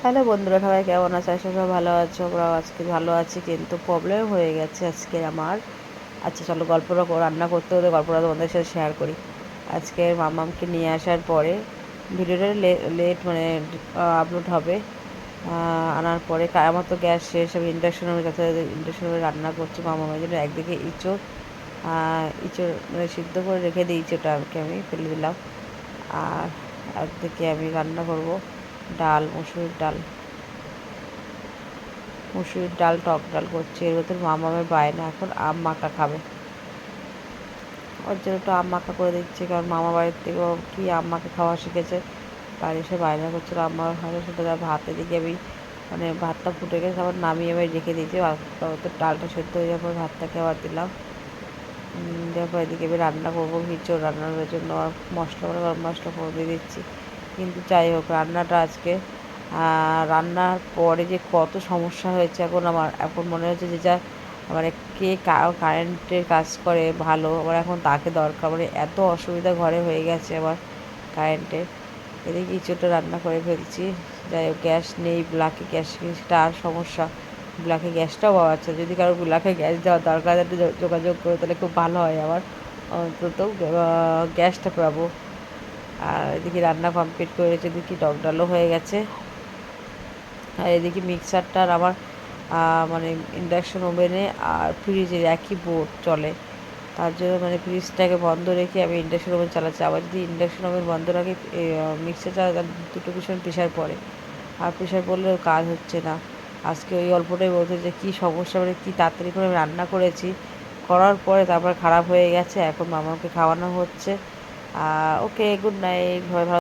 Hello বন্ধুরা, সবাই কেমন আছে? আশা করি ভালো আছো। আমরাও আজকে ভালো আছি, কিন্তু প্রবলেম হয়ে গেছে আজকে আমার। আচ্ছা চলো, গল্পটা রান্না করতে হতে গল্পটা তোমাদের সাথে শেয়ার করি। আজকে মামামকে নিয়ে আসার পরে ভিডিওটা লেট মানে আপলোড হবে। আনার পরে আমার তো গ্যাস শেষ, আমি ইন্ডাকশনে রান্না করছি মামামের জন্য। একদিকে ইঁচড় মানে সিদ্ধ করে রেখে দিই, ইঁচড়টাকে আমি ফেলে দিলাম। আর একদিকে আমি রান্না করব ডাল, মুসুরির ডাল টক ডাল করছি। এর ভেতর মামামের বায়না এখন আম মাখা খাবে, ওর জন্য একটু আম মাখা করে দিচ্ছি। কারণ মামা বাড়ির থেকেও কি আম মাখা খাওয়া শিখেছে। বাড়ি এসে বায়না করছিল আম মাখা খাওয়ার সাথে তার ভাত। এদিকে আমি মানে ভাতটা ফুটে গেছে, আবার নামিয়ে আমি রেখে দিয়েছি। তো ডালটা সেদ্ধ হয়ে যাওয়ার পর ভাতটাকে আবার দিলাম। দেওয়ার পর এদিকে আমি রান্না করবো হিঁচড় রান্নার জন্য মশলা করে গরম মশলা করে দিয়ে দিচ্ছি। কিন্তু যাই হোক, রান্নাটা আজকে রান্নার পরে যে কত সমস্যা হয়েছে এখন মনে হচ্ছে যে যা মানে কে কারেন্টের কাজ করে ভালো, আমার এখন তাকে দরকার। মানে এত অসুবিধা ঘরে হয়ে গেছে আবার কারেন্টের। এদিকে কিছুটা রান্না করে ফেলছি। যাই হোক, গ্যাস নেই, ব্ল্যাকে গ্যাসটা আর সমস্যা। ব্ল্যাকে গ্যাসটাও পাওয়া যাচ্ছে, যদি কারো ব্ল্যাকে গ্যাস দেওয়ার দরকার একটু যোগাযোগ করে তাহলে খুব ভালো হয় আমার। অন্তত গ্যাসটা পাবো। আর এদিকে রান্না কমপ্লিট করে রেখে এদিকে টক ডালও হয়ে গেছে। আর এদিকে মিক্সারটার আমার মানে ইন্ডাকশন ওভেনে আর ফ্রিজের একই বোর্ড চলে। তার জন্য মানে ফ্রিজটাকে বন্ধ রেখে আমি ইন্ডাকশন ওভেন চালাচ্ছি। আবার যদি ইন্ডাকশন ওভেন বন্ধ রাখি মিক্সার চালাতে, তার দুটো ভীষণ প্রেশার পড়ে। আর প্রেশার পড়লেও কাজ হচ্ছে না। আজকে ওই অল্পটাই বলতে যে কী সমস্যা, মানে কী তাড়াতাড়ি করে আমি রান্না করেছি, করার পরে তারপর খারাপ হয়ে গেছে। এখন মামাকে খাওয়ানো হচ্ছে। ওকে, গুড নাইট, সবাই ভালো।